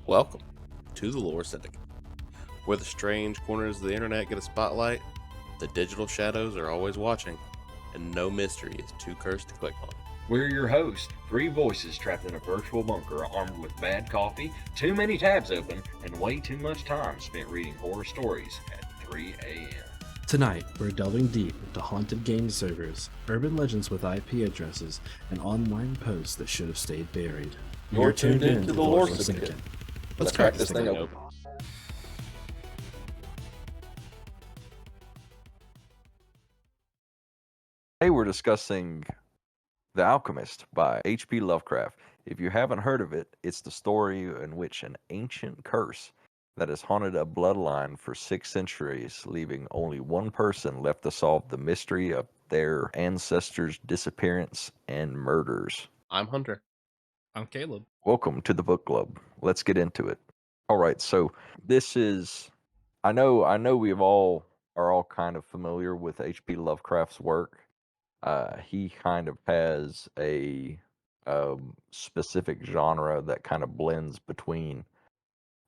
Welcome to the Lore Syndicate, where the strange corners of the internet get a spotlight, the digital shadows are always watching, and no mystery is too cursed to click on. We're your hosts, three voices trapped in a virtual bunker armed with bad coffee, too many tabs open, and way too much time spent reading horror stories at 3 a.m. Tonight, we're delving deep into haunted game servers, urban legends with IP addresses, and online posts that should have stayed buried. You're tuned in to the Lore Syndicate. Let's crack this thing open. Today we're discussing The Alchemist by H.P. Lovecraft. If you haven't heard of it, it's the story in which an ancient curse that has haunted a bloodline for 6 centuries, leaving only one person left to solve the mystery of their ancestors' disappearance and murders. I'm Hunter. I'm Caleb. Welcome to the book club. Let's get into it. All right, so this is I know we are all kind of familiar with H.P. Lovecraft's work. He kind of has a specific genre that kind of blends between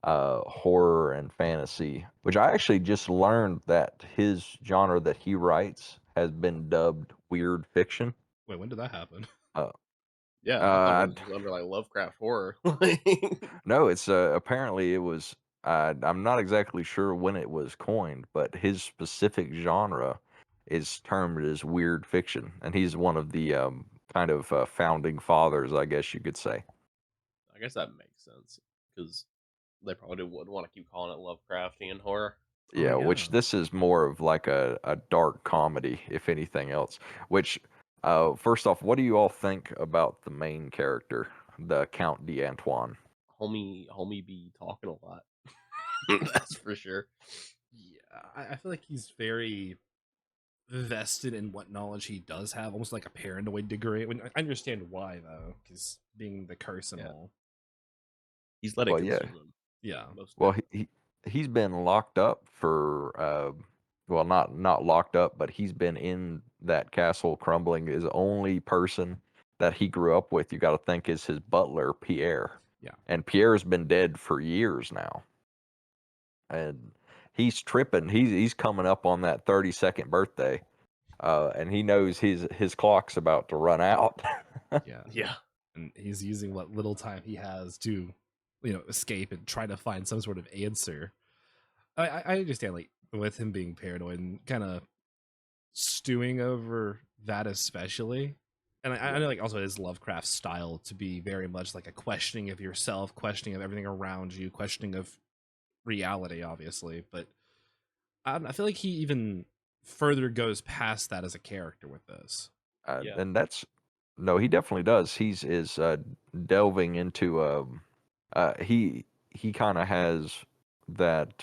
horror and fantasy, which I actually just learned that his genre that he writes has been dubbed weird fiction. Wait, when did that happen? Yeah, I thought it was under like Lovecraft horror. No, it's apparently it was. I'm not exactly sure when it was coined, but his specific genre is termed as weird fiction, and he's one of the kind of founding fathers, I guess you could say. I guess that makes sense because they probably wouldn't want to keep calling it Lovecraftian horror. Yeah, which this is more of like a dark comedy, if anything else. Which, first off, what do you all think about the main character, the Count d'Antoine? Homie be talking a lot. That's for sure. Yeah, I feel like he's very vested in what knowledge he does have, almost like a paranoid degree. I understand why, though, because being the curse and Yeah. all. He's letting Well, yeah. consume him. Yeah. Most Well, of it. he's been locked up for well, not locked up, but he's been in that castle crumbling. His only person that he grew up with, you got to think, is his butler Pierre. Yeah. And Pierre's been dead for years now, and he's tripping. He's coming up on that 32nd birthday, and he knows his clock's about to run out. Yeah. Yeah. And he's using what little time he has to, escape and try to find some sort of answer. I understand, like, with him being paranoid and kind of stewing over that, especially. And I know, like, also his Lovecraft style to be very much like a questioning of yourself, questioning of everything around you, questioning of reality, obviously. But I feel like he even further goes past that as a character with this. Yeah. And no, he definitely does. He's delving into he kind of has that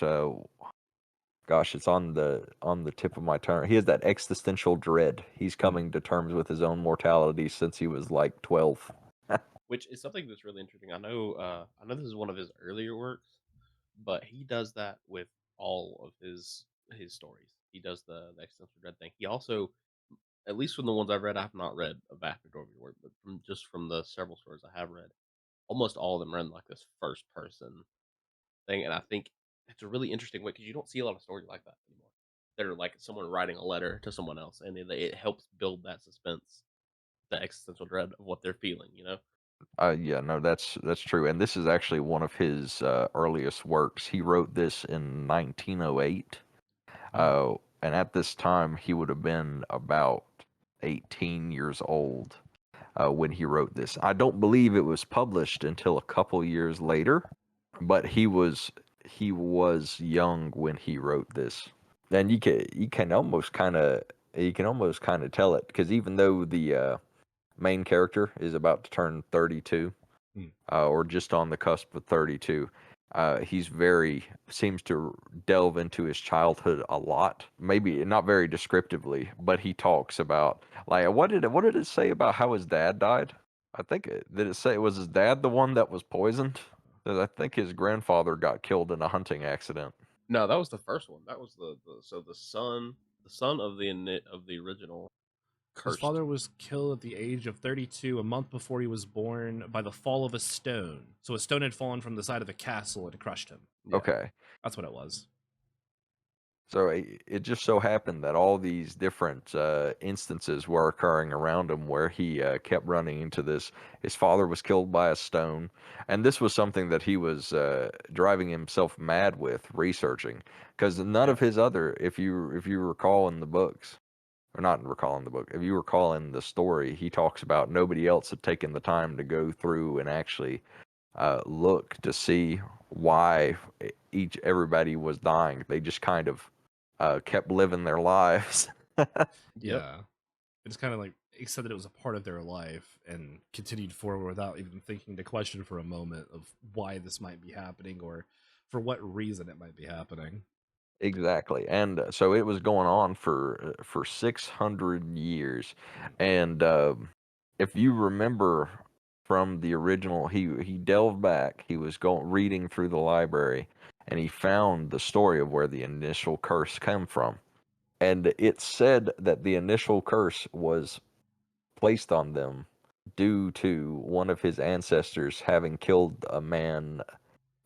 gosh, it's on the tip of my tongue. He has that existential dread. He's coming to terms with his own mortality since he was like 12. Which is something that's really interesting. I know this is one of his earlier works, but he does that with all of his stories. He does the existential dread thing. He also, at least from the ones I've read, I've not read a vast majority of work, but from the several stories I have read, almost all of them are in like this first person thing, and I think it's a really interesting way because you don't see a lot of stories like that anymore. That are like someone writing a letter to someone else, and it helps build that suspense, the existential dread of what they're feeling. You know. Yeah, no, that's true. And this is actually one of his earliest works. He wrote this in 1908. And at this time, he would have been about 18 years old when he wrote this. I don't believe it was published until a couple years later, but he was young when he wrote this. And you can almost kind of tell it because even though the main character is about to turn 32, or just on the cusp of 32. He's seems to delve into his childhood a lot. Maybe not very descriptively, but he talks about, like, what did it say about how his dad died? Did it say, was his dad the one that was poisoned? 'Cause I think his grandfather got killed in a hunting accident. No, that was the first one. That was the son of the original. His cursed. father was killed at the age of 32, a month before he was born, by the fall of a stone. So a stone had fallen from the side of the castle and crushed him. Yeah. Okay. That's what it was. So it just so happened that all these different instances were occurring around him where he kept running into this. His father was killed by a stone, and this was something that he was driving himself mad with researching, because none Yeah. of his other, if you recall in the books, or not recall in the book, if you recall in the story, he talks about nobody else had taken the time to go through and actually look to see why everybody was dying. They just kind of kept living their lives. Yep. Yeah. It's kind of like accepted it was a part of their life and continued forward without even thinking to question for a moment of why this might be happening or for what reason it might be happening. Exactly, and so it was going on for 600 years, and if you remember from the original, he delved back. He was going reading through the library, and he found the story of where the initial curse came from. And it said that the initial curse was placed on them due to one of his ancestors having killed a man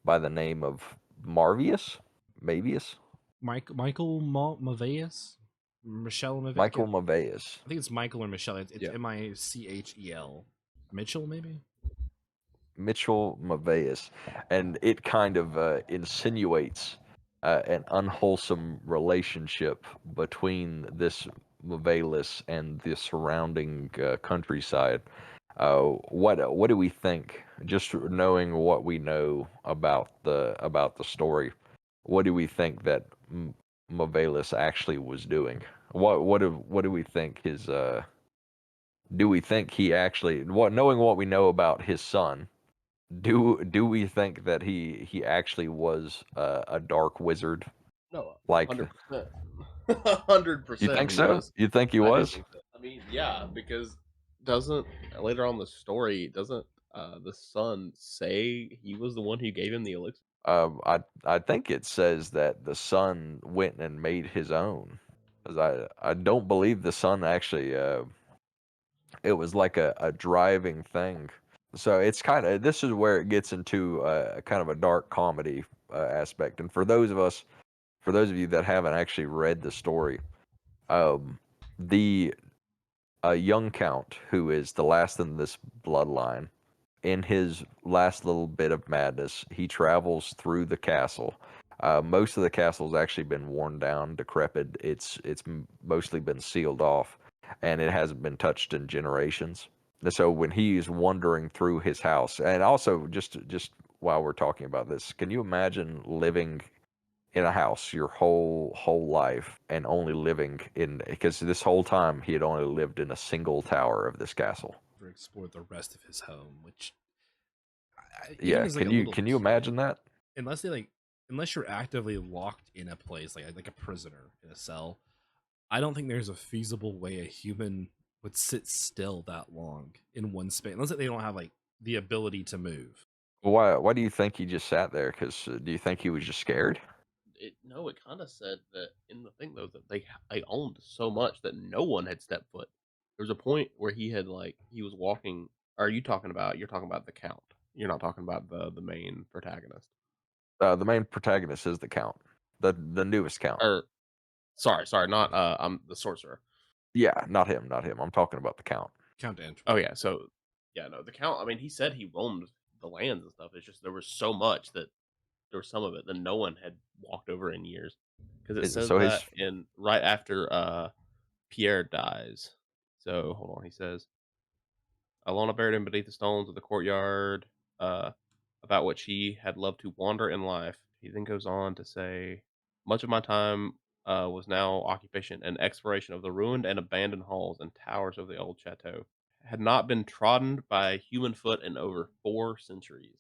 by the name of Marvius, Mavius, Michael Maveus? Michelle Maveus? Michael Mavius. I think it's Michael or Michelle. It's Yeah. Michel. Mitchell, maybe? Mitchell Maveus, and it kind of insinuates an unwholesome relationship between this Mavelis and the surrounding countryside. What do we think? Just knowing what we know about the story, what do we think that Mavelis actually was doing? What do we think his do we think he actually knowing what we know about his son? Do we think that he actually was a dark wizard? No, Like, 100%. hundred you percent think he so? was. You think he I do was? think so. I mean, yeah, because doesn't later on the story doesn't the son say he was the one who gave him the elixir? I think it says that the son went and made his own. 'Cause I don't believe the son actually. It was like a driving thing. So it's kind of this is where it gets into kind of a dark comedy aspect. And for those of you that haven't actually read the story, um, the young count who is the last in this bloodline, in his last little bit of madness, he travels through the castle. Most of the castle's actually been worn down, decrepit. It's mostly been sealed off, and it hasn't been touched in generations. And so when he's wandering through his house, and also just while we're talking about this, can you imagine living in a house your whole life and only living in because this whole time he had only lived in a single tower of this castle. Or explored the rest of his home, which even Yeah, as like a can little you kid, imagine that? unless they like, unless you're actively locked in a place like a prisoner in a cell, I don't think there's a feasible way a human would sit still that long in one space, unless they don't have like the ability to move. Why do you think he just sat there? Because do you think he was just scared? No, it kind of said that in the thing though that they owned so much that no one had stepped foot. There was a point where he had he was walking. Are you talking about? You're talking about the count. You're not talking about the main protagonist. The main protagonist is the count, the newest count. Or sorry, not I'm the sorcerer. Yeah, not him. I'm talking about the count. Count Oh Antwerp. yeah, so yeah, no, the count. I mean, he said he roamed the lands and stuff. It's just there was so much that there was some of it that no one had walked over in years because it says So that his in right after Pierre dies. So hold on, he says Alona buried him beneath the stones of the courtyard. Uh, about which he had loved to wander in life. He then goes on to say, much of my time was now occupation and exploration of the ruined and abandoned halls and towers of the old chateau. Had not been trodden by human foot in over 4 centuries.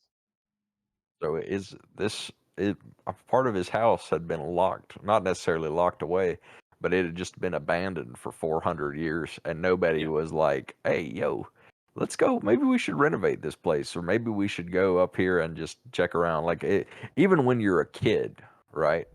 so is this it, a part of his house had been locked, not necessarily locked away, but it had just been abandoned for 400 years, and nobody Yeah, was like, "Hey, yo, let's go. Maybe we should renovate this place, or maybe we should go up here and just check around." Like even when you're a kid, right?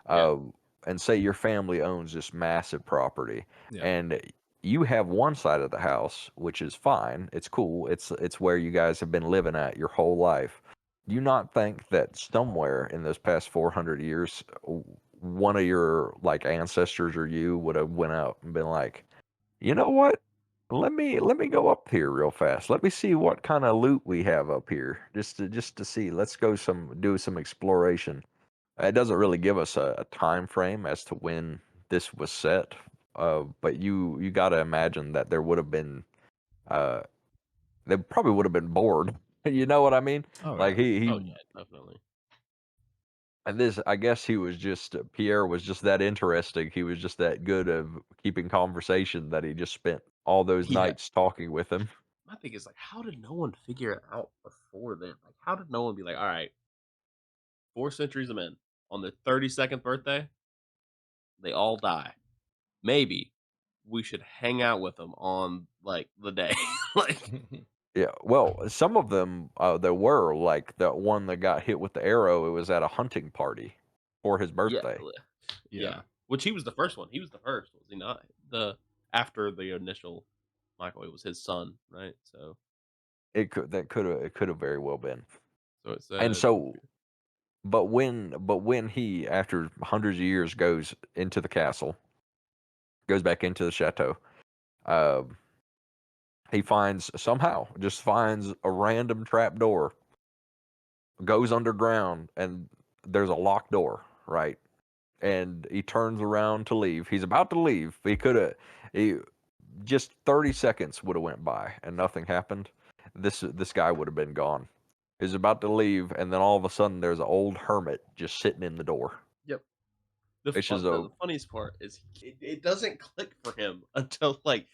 yeah, Um, and say your family owns this massive property, Yeah. and you have one side of the house, which is fine. It's cool. It's where you guys have been living at your whole life. Do you not think that somewhere in those past 400 years, one of your like ancestors or you would have went out and been like, you know what? Let me go up here real fast. Let me see what kind of loot we have up here. Just to see. Let's go do some exploration. It doesn't really give us a time frame as to when this was set, but you got to imagine that there would have been, uh, they probably would have been bored. You know what I mean? Oh Like yeah. Oh yeah, definitely. and this, I guess he was just Pierre was just that interesting. He was just that good of keeping conversation that he just spent all those Yeah. nights talking with him. My thing is like, how did no one figure it out before then? Like, how did no one be like, all right, 4 centuries of men on their 32nd birthday, they all die. Maybe we should hang out with them on like the day. Like, Yeah, well, some of them there were like the one that got hit with the arrow. It was at a hunting party for his yeah, birthday. yeah. Yeah. Which he was the first one. He was the first, was he not? The After the initial Michael, it was his son, right? So, It could have very well been. so it And says so, but when he after hundreds of years goes into the castle, goes back into the chateau, uh, he just finds a random trap door, goes underground, and there's a locked door, right? And he turns around to leave. He's about to leave. He just 30 seconds would have went by and nothing happened. This guy would have been gone. He's about to leave, and then all of a sudden there's an old hermit just sitting in the door. yep. It's just a The funniest part is it doesn't click for him until like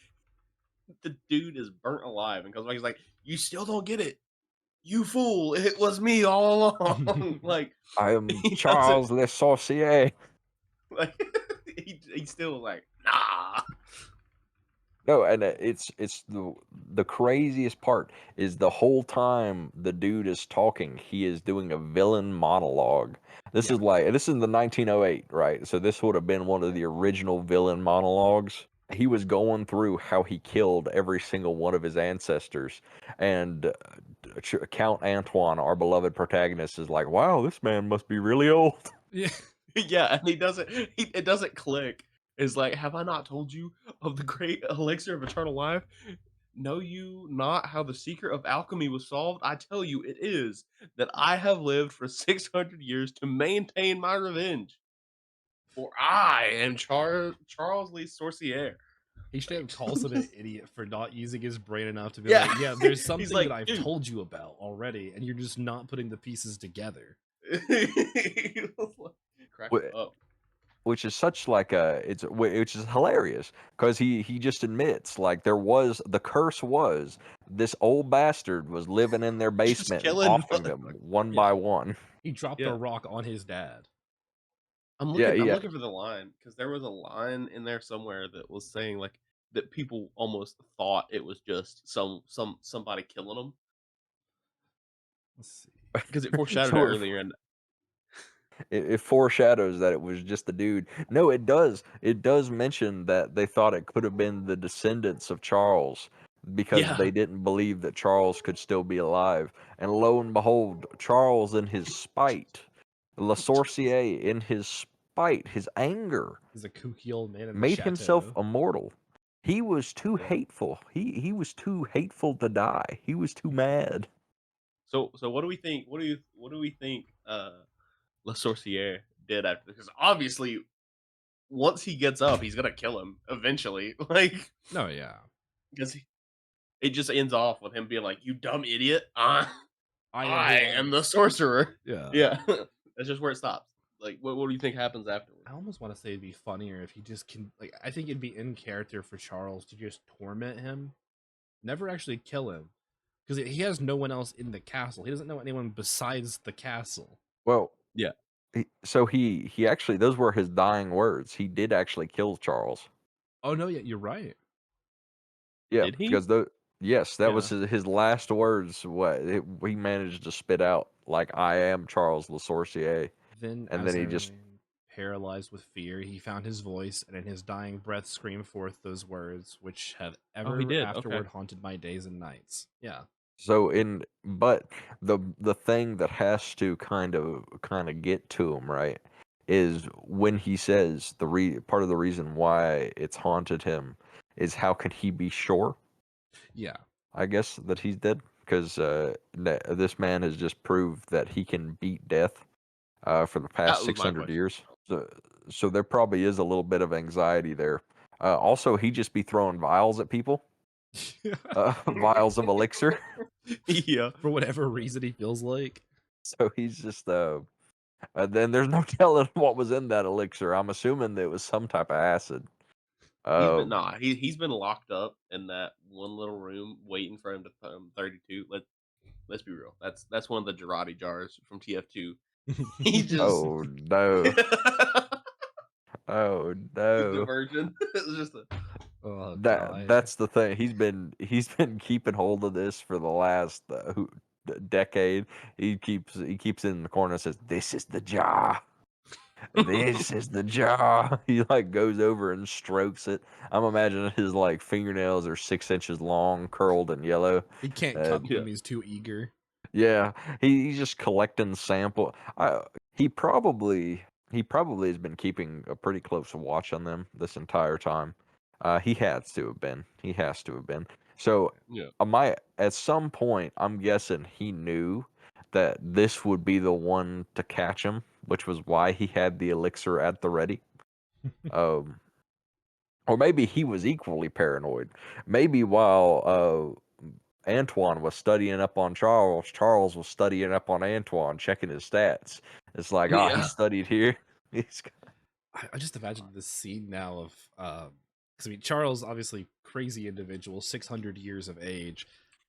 the dude is burnt alive and comes back. He's like, "You still don't get it, you fool! It was me all along." Like I am he doesn't Charles Le Sorcier. like he's still like, "Nah." No, and it's the craziest part is the whole time the dude is talking, he is doing a villain monologue. Yeah, This is the 1908, right? So this would have been one of the original villain monologues. He was going through how he killed every single one of his ancestors, and Count Antoine, our beloved protagonist, is like, "Wow, this man must be really old." Yeah. yeah, and he doesn't. It doesn't click. It's like, have I not told you of the great elixir of eternal life? Know you not how the secret of alchemy was solved? I tell you, it is that I have lived for 600 years to maintain my revenge. For I am Charles Lee Sorcier. He straight up Like, calls him an just, idiot for not using his brain enough to be yeah. like, yeah, there's He's something that like, I've dude. told you about already, and you're just not putting the pieces together. Crack him Wh- up. which is such like a which is hilarious because he just admits like the curse was this old bastard was living in their Just basement and killing offing them motherfuckers. one Yeah. by one. He dropped a Yeah. rock on his dad. Yeah, I'm yeah. looking for the line because there was a line in there somewhere that was saying like that people almost thought it was just somebody killing them Let's see. because it foreshadowed it So earlier. And it foreshadows that it was just the dude. No, it does. It does mention that they thought it could have been the descendants of Charles because yeah, they didn't believe that Charles could still be alive. And lo and behold, Charles in his spite, Le Jesus. Sorcier in his spite, his anger, He's a kooky old man in the made himself chateau. immortal. He was too Yeah. hateful. He was too hateful to die. He was too mad. So what do we think? What do we think? Le Sorcier did after because obviously once he gets up, he's gonna kill him eventually. Like No, yeah. because it just ends off with him being like, "You dumb idiot! I am I who am I the sorcerer." Yeah. Yeah, that's just where it stops. Like, what do you think happens afterwards? I almost want to say it'd be funnier if he just can like I think it'd be in character for Charles to just torment him. Never actually kill him. Because he has no one else in the castle. He doesn't know anyone besides the castle. Well, Yeah, he actually those were his dying words. He did actually kill Charles. Oh no, yeah, you're right. Yeah, did he? because the yes, that was Yeah. his last words. He managed to spit out like I am Charles Le Sorcier, Then and as then I he just remain paralyzed with fear, he found his voice, and in his dying breath screamed forth those words, which have Oh, he ever did. Okay. afterward haunted my days and nights. Yeah. So but the thing that has to kind of get to him, right, is when he says part of the reason why it's haunted him is how can he be sure, Yeah. I guess, that he's dead? Because this man has just proved that he can beat death for the past That was my 600 question. years. So there probably is a little bit of anxiety there. Also, he just be throwing vials at people, vials of elixir. Yeah. For whatever reason he feels like. So he's just then there's no telling what was in that elixir. I'm assuming that it was some type of acid. He's been Um, he's been locked up in that one little room waiting for him to 32. Let's be real. That's one of the Girardi jars from TF2. He just oh no, oh the no. diversion. It's just a Oh god. That's the thing. He's been keeping hold of this for the last decade. He keeps it in the corner and says, "This is the jar. This is the jar." He like goes over and strokes it. I'm imagining his like fingernails are 6 inches long, curled and yellow. He can't Uh, cut yeah. them, he's too eager. Yeah, he's just collecting sample. He probably he probably has been keeping a pretty close watch on them this entire time. He has to have been. He has to have been. So, Yeah. at some point, I'm guessing he knew that this would be the one to catch him, which was why he had the elixir at the ready. Um, or maybe he was equally paranoid. Maybe while Antoine was studying up on Charles, Charles was studying up on Antoine, checking his stats. It's like, he Yeah. studied here. He's I just imagine this scene now of because I mean Charles obviously crazy individual, 600 years of age.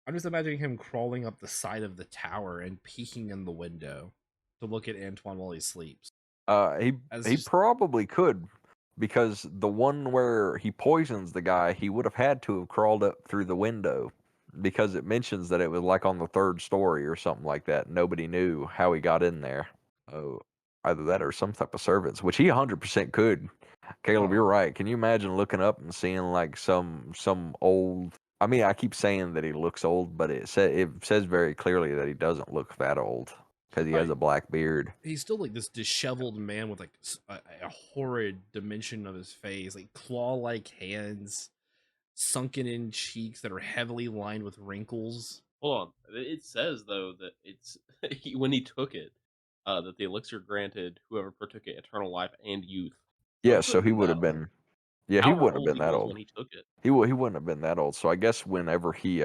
I'm just imagining him crawling up the side of the tower and peeking in the window to look at Antoine while he sleeps. he As he just probably could, because the one where he poisons the guy, he would have had to have crawled up through the window, because it mentions that it was like on the third story or something like that. Nobody knew how he got in there. Oh, either that or some type of servants, which he 100% could. Caleb, you're oh right. Can you imagine looking up and seeing like some old? I mean, I keep saying that he looks old, but it says very clearly that he doesn't look that old because he has Right. a black beard. he's still like this disheveled man with like a horrid dimension of his face, like claw-like hands, sunken in cheeks that are heavily lined with wrinkles. Hold on. It says though that it's when he took it, that the elixir granted whoever partook it eternal life and youth. So Yeah, he so couldn't he have been would that have old. been. Yeah, he However wouldn't have old been he that was old. when he took it. He wouldn't have been that old. So I guess whenever his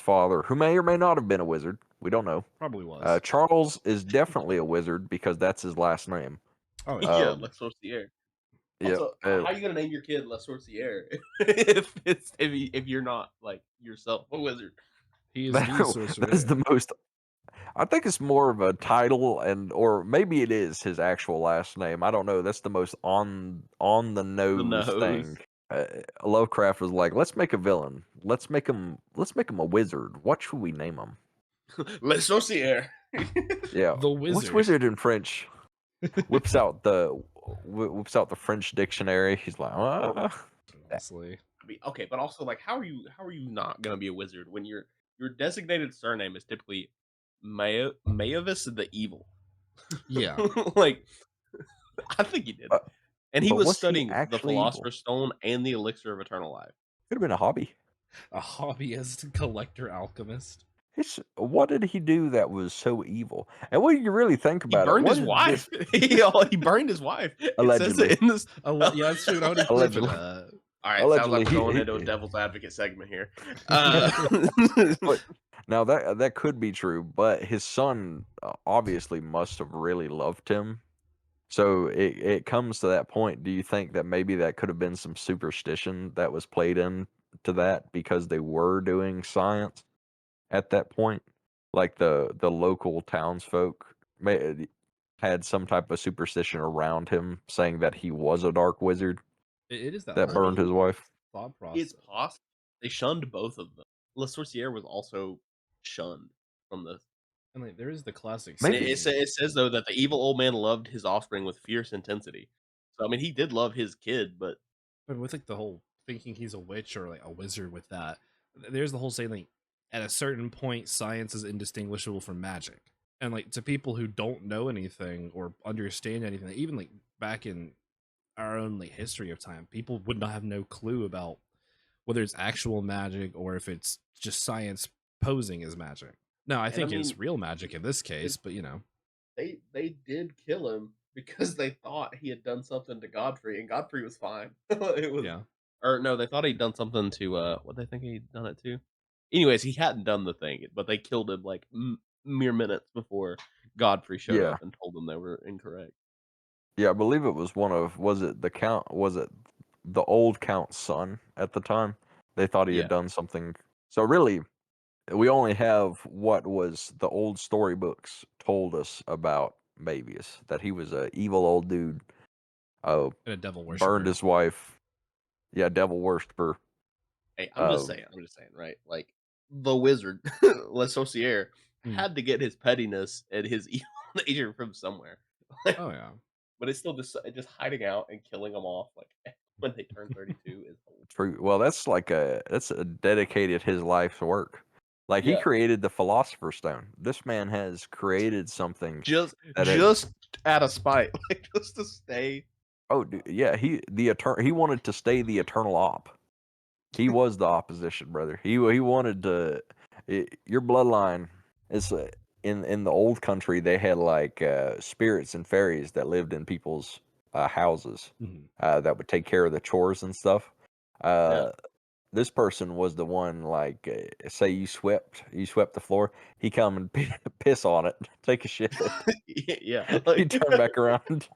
father, who may or may not have been a wizard, we don't know. Probably was. Charles is definitely a wizard because that's his last name. Oh yeah. Yeah, Um, Le Sorcier. yep. Also, how are you gonna name your kid Le Sorcier if you're not like yourself a wizard? He is That, the that's sorcerer. the most. I think it's more of a title, or maybe it is his actual last name. I don't know. That's the most on the The nose thing. nose. Uh, Lovecraft was like, let's make a villain. Let's make him a wizard. What should we name him? Le Sorcier. Yeah. The What's wizard. wizard in French? Whips out the French dictionary. He's like, Honestly. I mean, okay, but also like how are you not gonna be a wizard when your designated surname is typically Mayavis the Evil? Yeah. Like, I think he did. uh, And he but was was he studying the actually evil? Philosopher's Stone and the Elixir of Eternal Life. Could have been a hobby. A hobbyist collector alchemist. What did he do that was so evil? And when you really think He about it, burned what his is this wife. He burned his wife. It says allegedly? it in this. Yeah, that's true. I would proof for Allegedly, that. All right, sounds like allegedly, we're going he into a devil's advocate segment here. Uh, but now that could be true, but his son obviously must have really loved him. So it comes to that point. Do you think that maybe that could have been some superstition that was played in to that because they were doing science at that point? Like the local townsfolk had some type of superstition around him saying that he was a dark wizard It is that that I burned whole his mean, wife. thought it's process. possible they shunned both of them. Le Sorcier was also shunned from the And like there is the classic And Maybe. saying, it says though that the evil old man loved his offspring with fierce intensity. So I mean, he did love his kid, but but with like the whole thinking he's a witch or like a wizard with that, there's the whole saying like at a certain point science is indistinguishable from magic. And like to people who don't know anything or understand anything, even like back in our own like history of time, people would not have no clue about whether it's actual magic or if it's just science posing as magic. No, I and I think mean, it's real magic in this it, case, but you know. they did kill him because they thought he had done something to Godfrey, and Godfrey was fine. It was, Yeah. or no, they thought he'd done something to what they think he'd done it to. Anyways, he hadn't done the thing, but they killed him like mere minutes before Godfrey showed Yeah. up and told them they were incorrect. Yeah, I believe it was was it the count, was it the old count's son at the time? They thought he had Yeah, done something. So really, we only have what was the old storybooks told us about Babius, that he was a evil old dude, uh, And a devil burned worshiper. his wife. Yeah, devil worshiper. hey, Uh, I'm just saying, right? Like the wizard, Le Sorcier, Mm. had to get his pettiness and his evil nature from somewhere. Oh yeah. But it's still just hiding out and killing them off, like, when they turn 32 is old. true. Well, that's a dedicated his life's work. Like he Yeah, created the Philosopher's Stone. This man has created something just that has. just out of spite, like, just to stay. Oh, dude, yeah. He wanted to stay the eternal op. He was the opposition, brother. He wanted to. Your bloodline is in the old country. They had like spirits and fairies that lived in people's houses Mhm. that would take care of the chores and stuff. Yeah. Uh, this person was the one like say you swept the floor. He come and piss on it, take a shit. Yeah, He like, turned back around.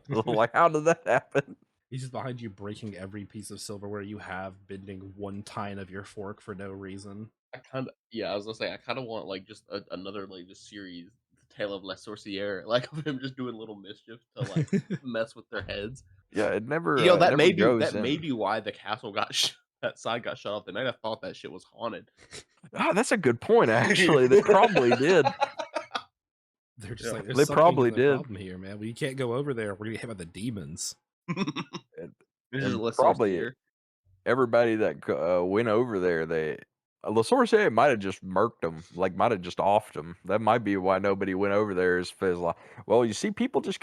Like, how did that happen? He's just behind you breaking every piece of silverware you have, bending one tine of your fork for no reason. I kinda yeah, I was gonna say, I kinda want, like, just another, like, just series, The Tale of La Sorcière, like, of him just doing little mischief to, like, mess with their heads. Yeah, it That never may be goes that may in. be why the castle got that side got shut off. They might have thought that shit was haunted. Oh, that's a good point. Actually, they probably did. They're just Yeah. like, there's They something in probably the did, problem here, man. We can't go over there. We're gonna get hit by the demons. and, This is and La probably Sorcière. everybody that went over there, they La Sorcier might have just murked them, like might have just offed them. That might be why nobody went over there. Is because like, well, you see, people just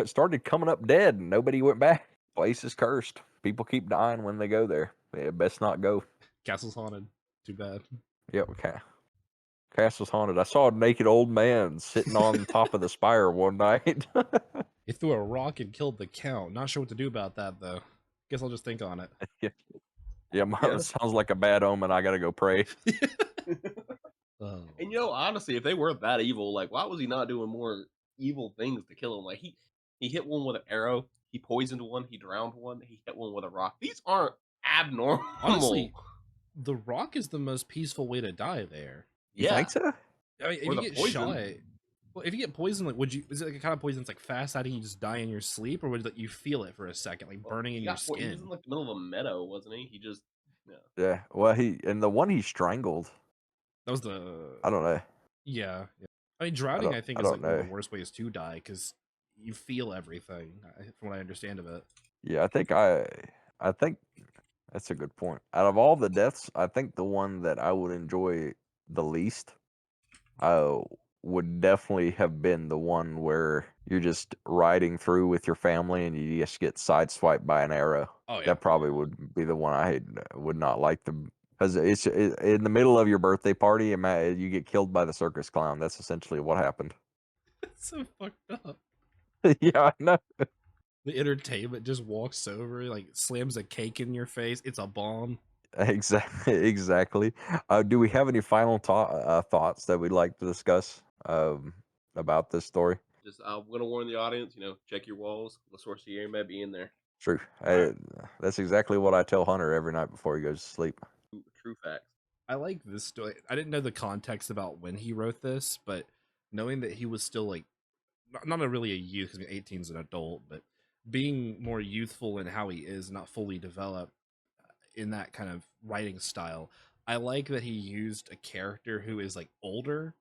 started coming up dead, and nobody went back. Place is cursed. People keep dying when they go there. Yeah, best not go. Castle's haunted. Too bad. Yep, okay. Castle's haunted. I saw a naked old man sitting on top of the spire one night. He threw a rock and killed the count. Not sure what to do about that though. Guess I'll just think on it. Yeah, yeah, Yeah. sounds like a bad omen. I gotta go pray. Oh. And, you know, honestly, if they were that evil, like, why was he not doing more evil things to kill him? Like, he hit one with an arrow, he poisoned one, he drowned one, he hit one with a rock. These aren't abnormal. Honestly, the rock is the most peaceful way to die there. You think Yeah. so? I mean, if Or you the get shot, poison. well, if you get poisoned, like, would you? Is it like a kind of poison that's like fast acting, you just die in your sleep, or would like, you feel it for a second, like Well, burning in your he was in, skin? like, the middle of a meadow, wasn't he? He just yeah. Yeah. Well, the one he strangled. That was the I don't know. yeah. I mean, drowning, I think, I is don't like one of the know. worst ways to die because you feel everything, from what I understand of it. Yeah, I think that's a good point. Out of all the deaths, I think the one that I would enjoy the least uh would definitely have been the one where you're just riding through with your family and you just get sideswiped by an arrow. Oh yeah, That probably would be the one would not like the because in the middle of your birthday party and you get killed by the circus clown. That's essentially what happened. it's so fucked up. Yeah, I know. The entertainment just walks over, like slams a cake in your face. It's a bomb. Exactly. Exactly. Do we have any final thoughts that we'd like to discuss about this story? Just I'm gonna warn the audience, you know, check your walls. The sorcier may be in there. True. I That's exactly what I tell Hunter every night before he goes to sleep. True facts. I like this story. I didn't know the context about when he wrote this, but knowing that he was still like not a really a youth, because 18 is an adult, but being more youthful in how he is, not fully developed in that kind of writing style. I like that he used a character who is like older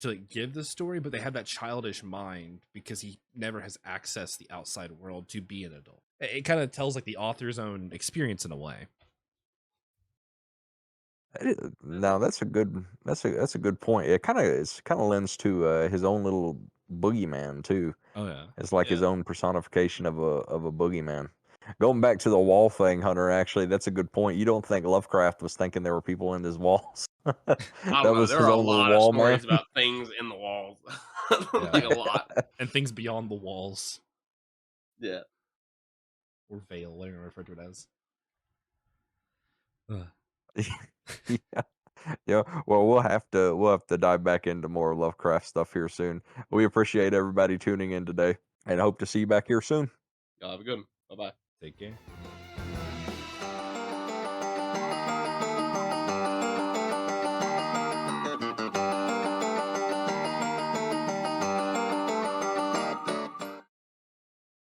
to like give the story, but they have that childish mind because he never has accessed the outside world to be an adult. It kind of tells like the author's own experience in a way. Now that's a good point. It kind of lends to his own little boogeyman too. Oh yeah. It's like his Yeah. own personification of a boogeyman. Going back to the wall thing, Hunter, actually, that's a good point. You don't think Lovecraft was thinking there were people in his walls? That I don't know. was There his are a own little lot of wall man. stories about things in the walls, Yeah. like a lot. And things beyond the walls Yeah. or veil, whatever I refer to it as. Ugh. Yeah. Yeah. Well, we'll have to dive back into more Lovecraft stuff here soon. We appreciate everybody tuning in today and hope to see you back here soon. Y'all have a good one. Bye bye. Take care.